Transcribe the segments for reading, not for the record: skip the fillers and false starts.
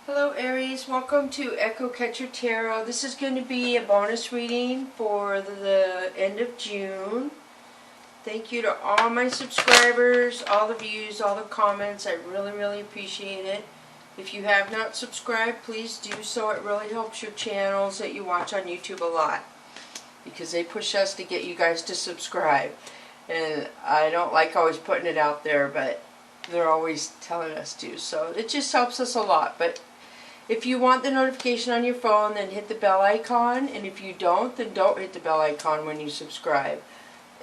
Hello Aries, welcome to Echo Catcher Tarot. This is going to be a bonus reading for the end of June. Thank you to all my subscribers, all the views, all the comments. I really appreciate it. If you have not subscribed, please do so. It really helps your channels that you watch on YouTube a lot, because they push us to get you guys to subscribe. And I don't like always putting it out there, but they're always telling us to. So it just helps us a lot. But if you want the notification on your phone, then hit the bell icon, and if you don't, then don't hit the bell icon when you subscribe.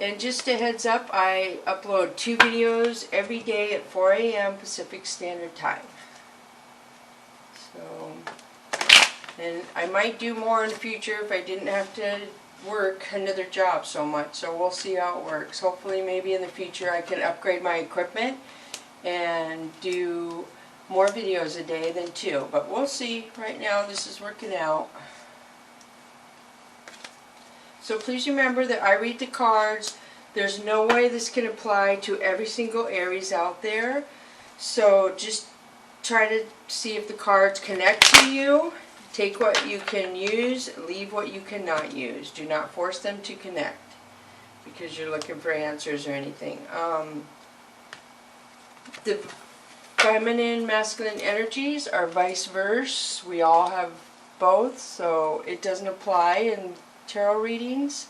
And just a heads up, I upload 2 videos every day at 4 a.m. Pacific Standard Time. So, and I might do more in the future if I didn't have to work another job so much, so we'll see how it works. Hopefully maybe in the future I can upgrade my equipment and do more videos a day than 2, but we'll see. Right now this is working out. So please remember that I read the cards. There's no way this can apply to every single Aries out there, so just try to see if the cards connect to you. Take what you can use, leave what you cannot use. Do not force them to connect because you're looking for answers or anything. The feminine, masculine energies are vice versa. We all have both, so it doesn't apply in tarot readings.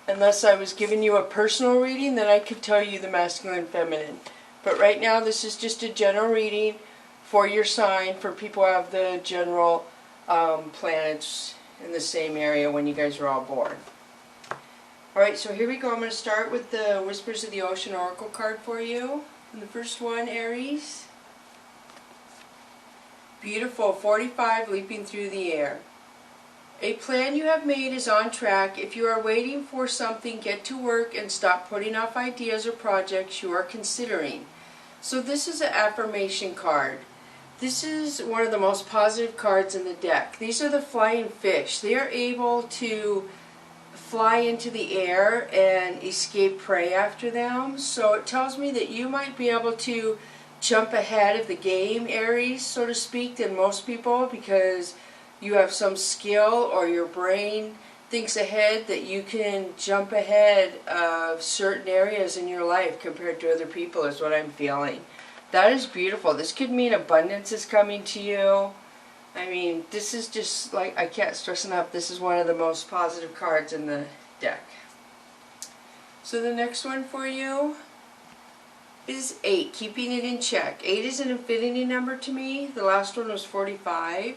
Unless I was giving you a personal reading, then I could tell you the masculine, feminine. But right now this is just a general reading for your sign, for people who have the general planets in the same area when you guys are all born. Alright, so here we go. I'm going to start with the Whispers of the Ocean Oracle card for you. And the first one, Aries. Beautiful, 45, leaping through the air. A plan you have made is on track. If you are waiting for something, get to work and stop putting off ideas or projects you are considering. So this is an affirmation card. This is one of the most positive cards in the deck. These are the flying fish. They are able to fly into the air and escape prey after them. So it tells me that you might be able to jump ahead of the game, Aries, so to speak, than most people, because you have some skill or your brain thinks ahead that you can jump ahead of certain areas in your life compared to other people, is what I'm feeling. That is beautiful. This could mean abundance is coming to you. I mean, this is just like, I can't stress enough, this is one of the most positive cards in the deck. So the next one for you is 8, keeping it in check. 8 is an infinity number to me. The last one was 45.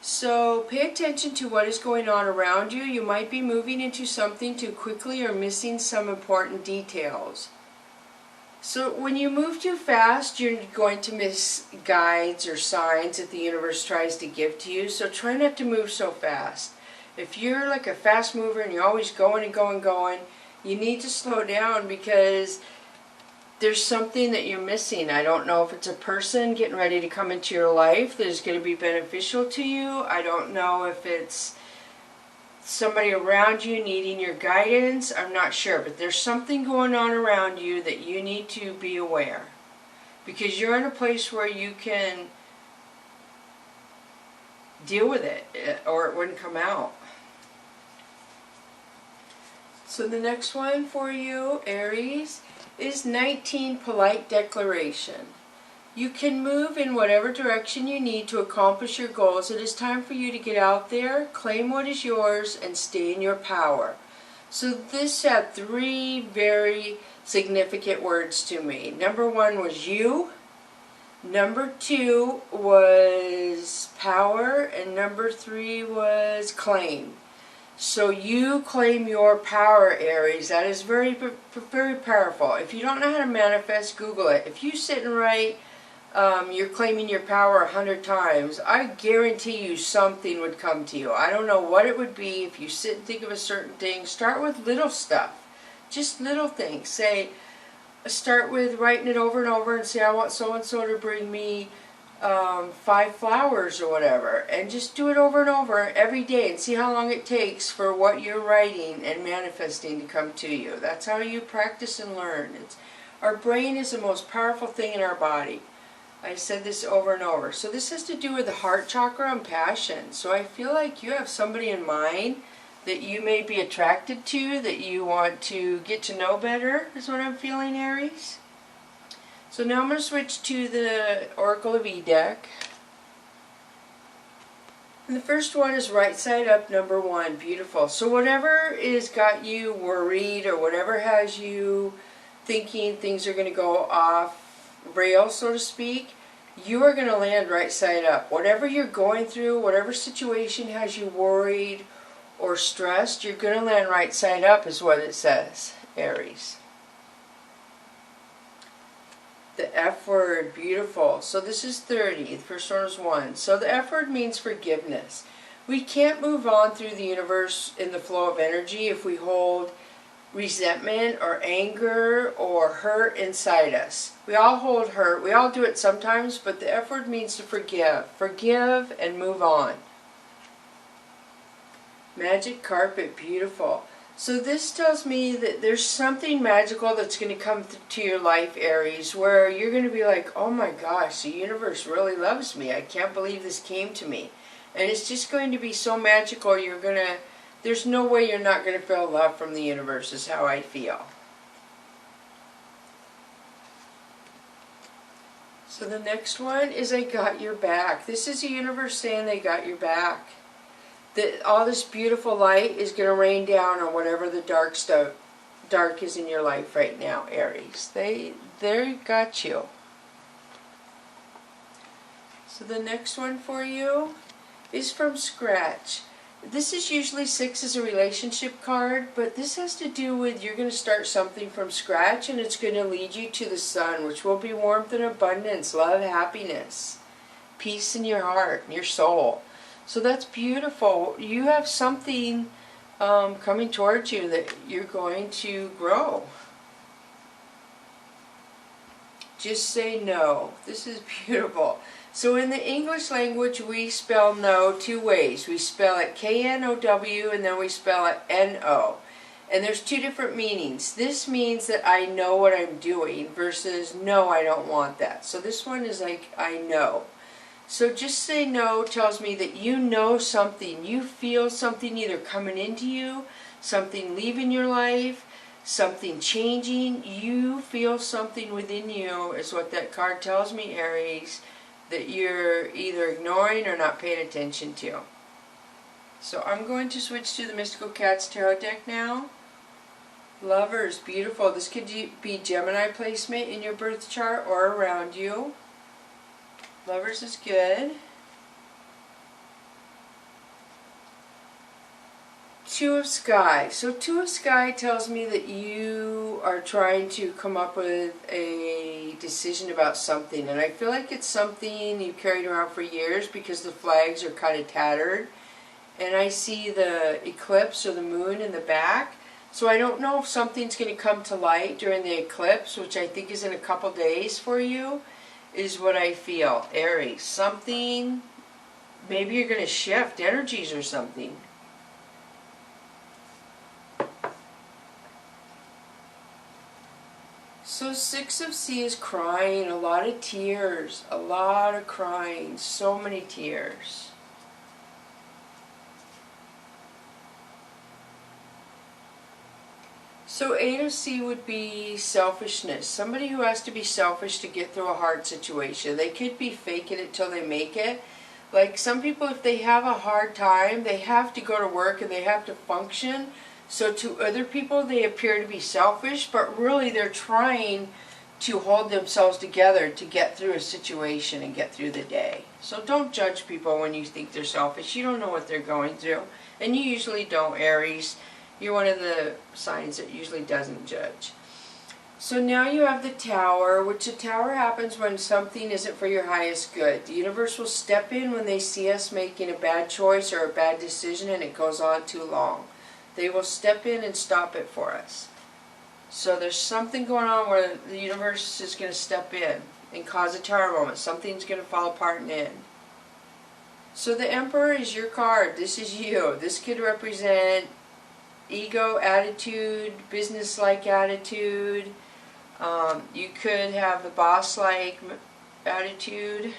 So pay attention to what is going on around you. You might be moving into something too quickly or missing some important details. So when you move too fast, you're going to miss guides or signs that the universe tries to give to you. So try not to move so fast. If you're like a fast mover and you're always going and going, you need to slow down, because there's something that you're missing. I don't know if it's a person getting ready to come into your life that is going to be beneficial to you. I don't know if it's somebody around you needing your guidance. I'm not sure, but there's something going on around you that you need to be aware, because you're in a place where you can deal with it or it wouldn't come out. So the next one for you, Aries, is 19, polite declaration. You can move in whatever direction you need to accomplish your goals. It is time for you to get out there, claim what is yours, and stay in your power. So this had 3 very significant words to me. Number 1 was you. Number 2 was power. And number 3 was claim. So you claim your power, Aries. That is very powerful. If you don't know how to manifest, Google it. If you sit and write, you're claiming your power 100 times, I guarantee you something would come to you. I don't know what it would be. If you sit and think of a certain thing, start with little stuff. Just little things. Say, start with writing it over and over and say, I want so-and-so to bring me 5 flowers or whatever, and just do it over and over every day and see how long it takes for what you're writing and manifesting to come to you. That's how you practice and learn. Our brain is the most powerful thing in our body. I said this over and over. So this has to do with the heart chakra and passion. So I feel like you have somebody in mind that you may be attracted to, that you want to get to know better, is what I'm feeling, Aries. So now I'm going to switch to the Oracle of E deck. And the first one is right side up, number 1. Beautiful. So whatever is got you worried, or whatever has you thinking things are going to go off rail, so to speak, you are going to land right side up. Whatever you're going through, whatever situation has you worried or stressed, you're going to land right side up, is what it says, Aries. The F word, beautiful. So this is 30. The first one is 1. So the F word means forgiveness. We can't move on through the universe in the flow of energy if we hold resentment or anger or hurt inside us. We all hold hurt. We all do it sometimes, but the F word means to forgive. Forgive and move on. Magic carpet, beautiful. So this tells me that there's something magical that's going to come to your life, Aries, where you're going to be like, oh my gosh, the universe really loves me. I can't believe this came to me. And it's just going to be so magical, there's no way you're not going to feel love from the universe, is how I feel. So the next one is I got your back. This is the universe saying they got your back. That all this beautiful light is going to rain down on whatever the dark is in your life right now, Aries. They got you. So the next one for you is from Scratch. This is usually 6 as a relationship card, but this has to do with you're going to start something from scratch, and it's going to lead you to the sun, which will be warmth and abundance, love, happiness, peace in your heart and your soul. So that's beautiful. You have something coming towards you that you're going to grow. Just say no. This is beautiful. So in the English language, we spell no 2 ways. We spell it K-N-O-W, and then we spell it N-O. And there's 2 different meanings. This means that I know what I'm doing versus no, I don't want that. So this one is like I know. So just say no tells me that you know something. You feel something either coming into you, something leaving your life, something changing. You feel something within you is what that card tells me, Aries, that you're either ignoring or not paying attention to. So I'm going to switch to the Mystical Cats Tarot deck now. Lovers, beautiful. This could be Gemini placement in your birth chart or around you. Lovers is good. 2 of Sky. So 2 of Sky tells me that you are trying to come up with a decision about something. And I feel like it's something you've carried around for years because the flags are kind of tattered. And I see the eclipse or the moon in the back. So I don't know if something's going to come to light during the eclipse, which I think is in a couple days for you, is what I feel. Aries, something, maybe you're going to shift energies or something. So 6 of C is crying, a lot of tears, a lot of crying, so many tears. So 8 of C would be selfishness. Somebody who has to be selfish to get through a hard situation. They could be faking it till they make it. Like some people, if they have a hard time, they have to go to work and they have to function. So to other people, they appear to be selfish, but really they're trying to hold themselves together to get through a situation and get through the day. So don't judge people when you think they're selfish. You don't know what they're going through. And you usually don't, Aries. You're one of the signs that usually doesn't judge. So now you have the Tower, which the Tower happens when something isn't for your highest good. The universe will step in when they see us making a bad choice or a bad decision and it goes on too long. They will step in and stop it for us. So there's something going on where the universe is going to step in and cause a Tower moment. Something's going to fall apart and end. So the Emperor is your card. This is you. This could represent ego attitude, business-like attitude. You could have the boss-like attitude.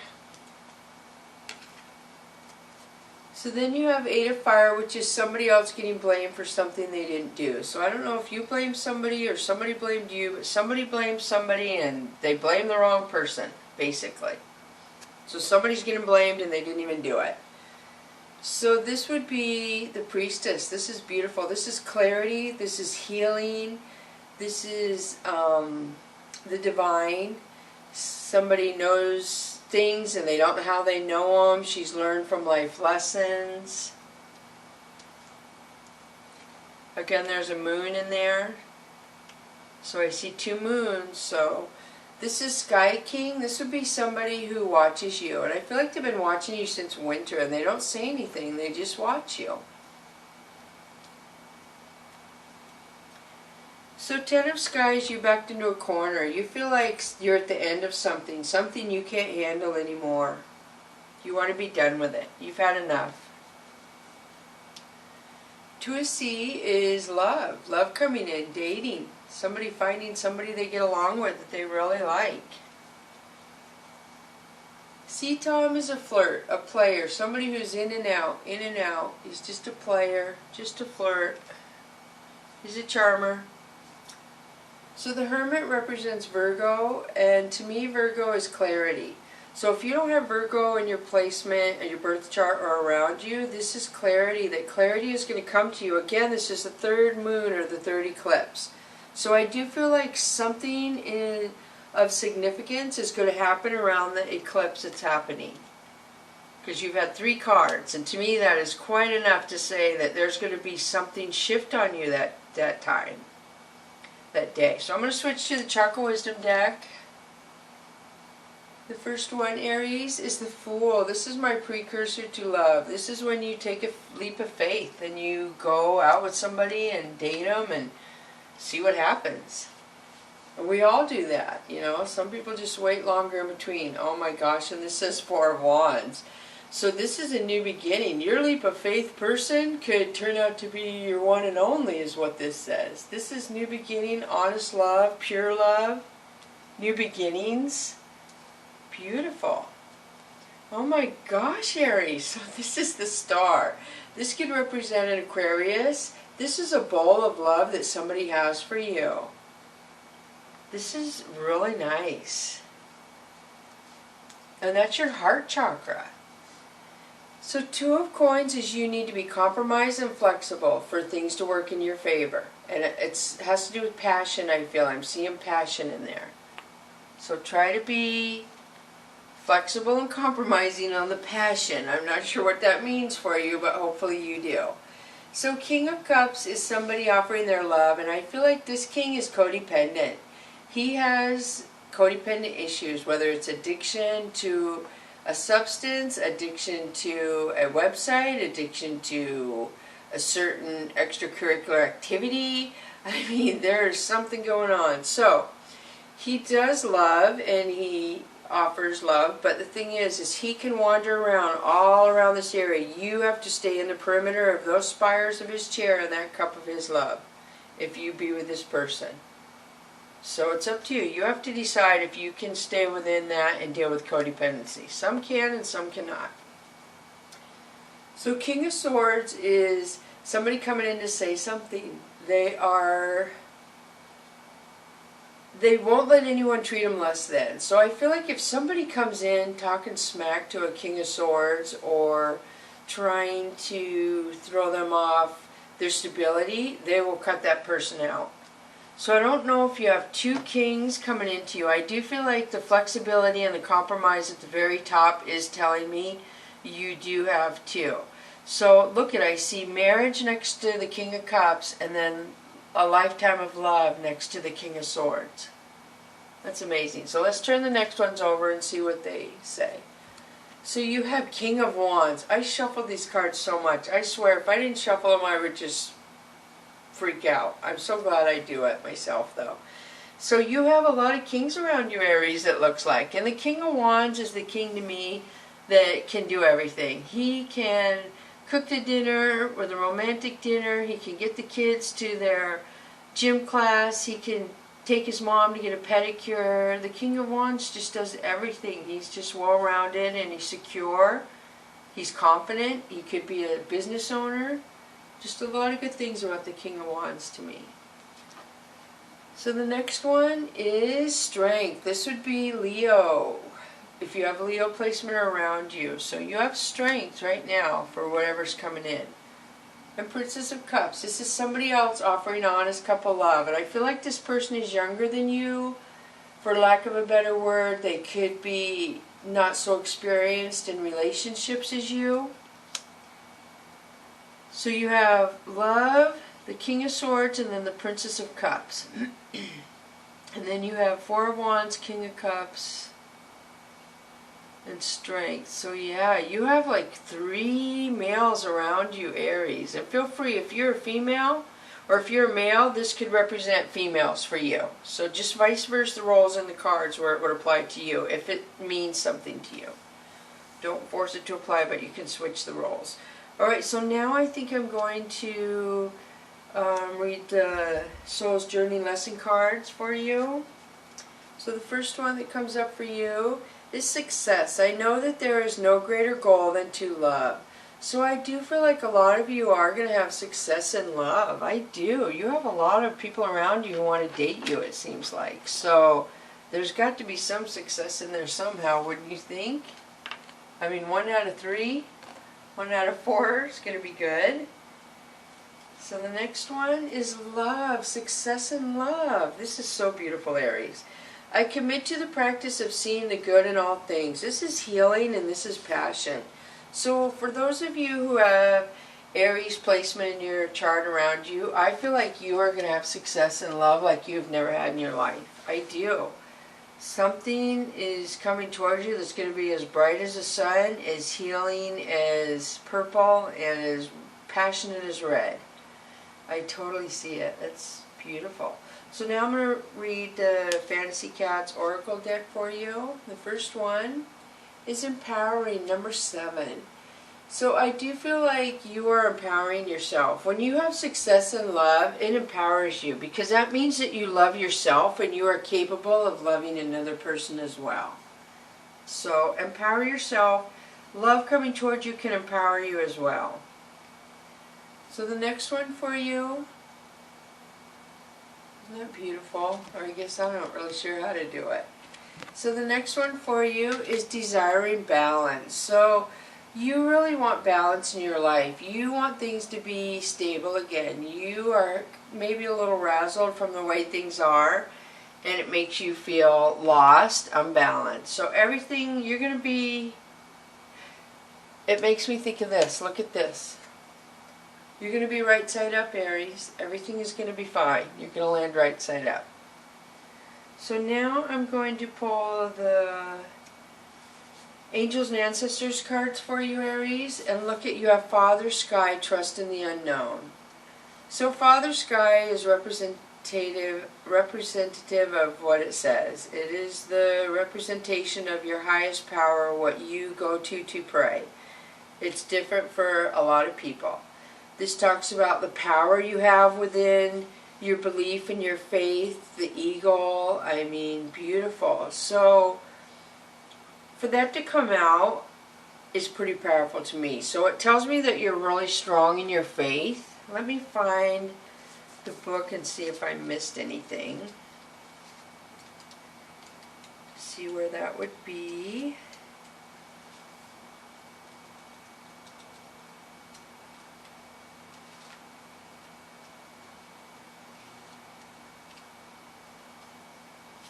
So then you have Eight of Fire, which is somebody else getting blamed for something they didn't do. So I don't know if you blamed somebody or somebody blamed you, but somebody blamed somebody and they blamed the wrong person, basically. So somebody's getting blamed and they didn't even do it. So this would be the Priestess. This is beautiful. This is clarity. This is healing. This is the divine. Somebody knows things and they don't know how they know them. She's learned from life lessons. Again, there's a moon in there. So I see two moons. So this is Sky King. This would be somebody who watches you. And I feel like they've been watching you since winter and they don't say anything. They just watch you. So Ten of Skies, you backed into a corner. You feel like you're at the end of something. Something you can't handle anymore. You want to be done with it. You've had enough. Two of Sea is love. Love coming in, dating. Somebody finding somebody they get along with that they really like. Sea Tom is a flirt, a player. Somebody who's in and out, in and out. He's just a player, just a flirt. He's a charmer. So the Hermit represents Virgo, and to me Virgo is clarity. So if you don't have Virgo in your placement, or your birth chart, or around you, this is clarity. That clarity is going to come to you. Again, this is the third moon or the third eclipse. So I do feel like something of significance is going to happen around the eclipse that's happening. Because you've had 3 cards, and to me that is quite enough to say that there's going to be something shift on you that time. That day. So I'm going to switch to the Chakra Wisdom deck. The first one, Aries, is the Fool. This is my precursor to love. This is when you take a leap of faith and you go out with somebody and date them and see what happens. And we all do that, you know. Some people just wait longer in between. Oh my gosh, and this says 4 of Wands. So this is a new beginning. Your leap of faith person could turn out to be your one and only, is what this says. This is new beginning, honest love, pure love, new beginnings. Beautiful. Oh my gosh, Aries. So this is the Star. This could represent an Aquarius. This is a bowl of love that somebody has for you. This is really nice. And that's your heart chakra. So 2 of Coins is you need to be compromised and flexible for things to work in your favor. And it has to do with passion, I feel. I'm seeing passion in there. So try to be flexible and compromising on the passion. I'm not sure what that means for you, but hopefully you do. So King of Cups is somebody offering their love, and I feel like this king is codependent. He has codependent issues, whether it's addiction to a substance, addiction to a website, addiction to a certain extracurricular activity. I mean, there's something going on. So he does love and he offers love, but the thing is he can wander around all around this area. You have to stay in the perimeter of those spires of his chair and that cup of his love if you be with this person. So it's up to you. You have to decide if you can stay within that and deal with codependency. Some can and some cannot. So King of Swords is somebody coming in to say something. They won't let anyone treat them less than. So I feel like if somebody comes in talking smack to a King of Swords or trying to throw them off their stability, they will cut that person out. So I don't know if you have 2 kings coming into you. I do feel like the flexibility and the compromise at the very top is telling me you do have 2. So look at, I see marriage next to the King of Cups and then a lifetime of love next to the King of Swords. That's amazing. So let's turn the next ones over and see what they say. So you have King of Wands. I shuffled these cards so much. I swear if I didn't shuffle them I would just freak out. I'm so glad I do it myself though. So you have a lot of kings around you, Aries, it looks like. And the King of Wands is the king to me that can do everything. He can cook the dinner with a romantic dinner. He can get the kids to their gym class. He can take his mom to get a pedicure. The King of Wands just does everything. He's just well-rounded and he's secure. He's confident. He could be a business owner. Just a lot of good things about the King of Wands to me. So the next one is strength. This would be Leo, if you have a Leo placement around you. So you have strength right now for whatever's coming in. And Princess of Cups. This is somebody else offering honest couple love. And I feel like this person is younger than you. For lack of a better word, they could be not so experienced in relationships as you. So you have love, the King of Swords, and then the Princess of Cups. And then you have Four of Wands, King of Cups, and strength. So yeah, you have like 3 males around you, Aries. And feel free, if you're a female or if you're a male, this could represent females for you. So just vice versa the roles in the cards where it would apply to you, if it means something to you. Don't force it to apply, but you can switch the roles. Alright, so now I think I'm going to read the Soul's Journey lesson cards for you. So the first one that comes up for you is success. I know that there is no greater goal than to love. So I do feel like a lot of you are going to have success in love. I do. You have a lot of people around you who want to date you, it seems like. So there's got to be some success in there somehow, wouldn't you think? I mean, 1 out of 3, 1 out of 4 is going to be good. So the next one is love, success in love. This is so beautiful, Aries. I commit to the practice of seeing the good in all things. This is healing and this is passion. So for those of you who have Aries placement in your chart around you, I feel like you are going to have success in love like you've never had in your life. I do. Something is coming towards you that's going to be as bright as the sun, as healing as purple, and as passionate as red. I totally see it. That's beautiful. So now I'm going to read the Fantasy Cats Oracle deck for you. The first one is empowering, number 7. So I do feel like you are empowering yourself. When you have success in love, it empowers you because that means that you love yourself and you are capable of loving another person as well. So empower yourself. Love coming towards you can empower you as well. So the next one for you, isn't that beautiful? Or I guess I'm not really sure how to do it. So the next one for you is desiring balance. So you really want balance in your life. You want things to be stable again. You are maybe a little razzled from the way things are, and it makes you feel lost, unbalanced. So everything you're going to be, it makes me think of this. Look at this. You're going to be right side up, Aries. Everything is going to be fine. You're going to land right side up. So now I'm going to pull the Angels and Ancestors cards for you, Aries. And look at, you have Father Sky, Trust in the Unknown. So Father Sky is representative of what it says. It is the representation of your highest power, what you go to pray. It's different for a lot of people. This talks about the power you have within your belief and your faith, the eagle. I mean, beautiful. So for that to come out is pretty powerful to me. So it tells me that you're really strong in your faith. Let me find the book and see if I missed anything. See where that would be.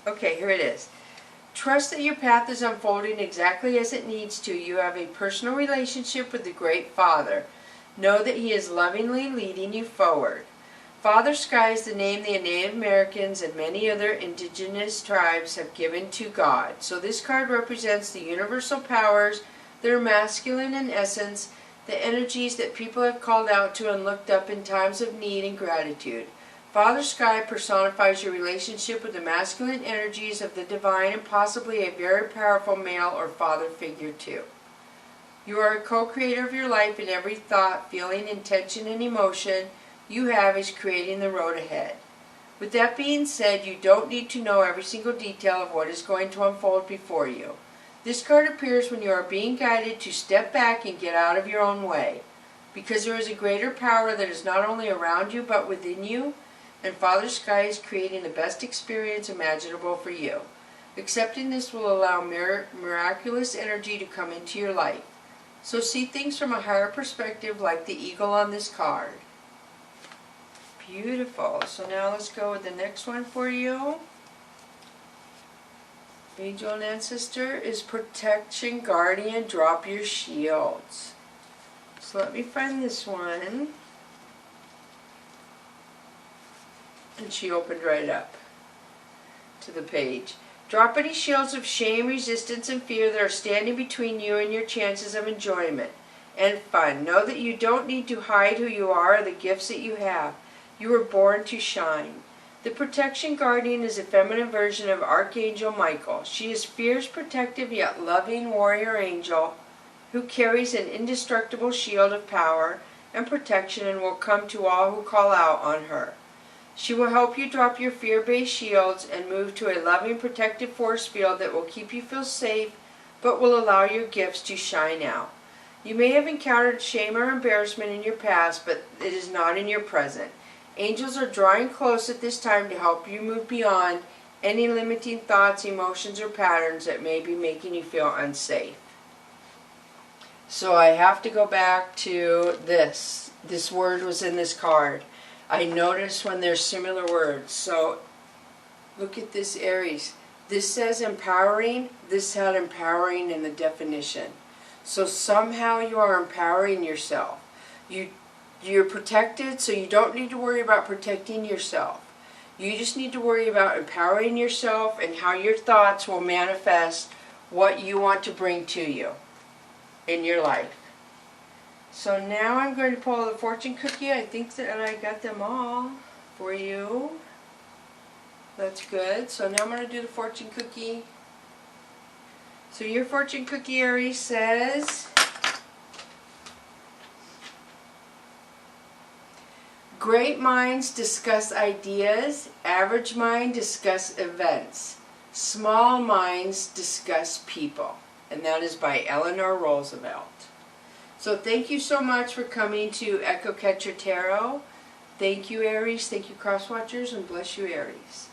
Okay, here it is. Trust that your path is unfolding exactly as it needs to. You have a personal relationship with the Great Father. Know that He is lovingly leading you forward. Father Sky is the name the Native Americans and many other indigenous tribes have given to God. So this card represents the universal powers that are masculine in essence, the energies that people have called out to and looked up in times of need and gratitude. Father Sky personifies your relationship with the masculine energies of the divine and possibly a very powerful male or father figure too. You are a co-creator of your life, and every thought, feeling, intention, and emotion you have is creating the road ahead. With that being said, you don't need to know every single detail of what is going to unfold before you. This card appears when you are being guided to step back and get out of your own way, because there is a greater power that is not only around you but within you, and Father Sky is creating the best experience imaginable for you. Accepting this will allow miraculous energy to come into your life. So see things from a higher perspective, like the eagle on this card. Beautiful. So now let's go with the next one for you. Angel and Ancestor is Protection Guardian. Drop your shields. So let me find this one. And she opened right up to the page. Drop any shields of shame, resistance, and fear that are standing between you and your chances of enjoyment and fun. Know that you don't need to hide who you are or the gifts that you have. You were born to shine. The Protection Guardian is a feminine version of Archangel Michael. She is fierce, protective, yet loving warrior angel who carries an indestructible shield of power and protection and will come to all who call out on her. She will help you drop your fear-based shields and move to a loving, protective force field that will keep you feel safe, but will allow your gifts to shine out. You may have encountered shame or embarrassment in your past, but it is not in your present. Angels are drawing close at this time to help you move beyond any limiting thoughts, emotions, or patterns that may be making you feel unsafe. So I have to go back to this. This word was in this card. I notice when there's similar words. So look at this, Aries. This says empowering. This had empowering in the definition. So somehow you are empowering yourself. You're protected, so you don't need to worry about protecting yourself. You just need to worry about empowering yourself and how your thoughts will manifest what you want to bring to you in your life. So now I'm going to pull the fortune cookie. I think that I got them all for you. That's good. So now I'm going to do the fortune cookie. So your fortune cookie, Aries, says, great minds discuss ideas, average minds discuss events, small minds discuss people. And that is by Eleanor Roosevelt. So thank you so much for coming to Echo Catcher Tarot. Thank you, Aries. Thank you, Cross Watchers, and bless you, Aries.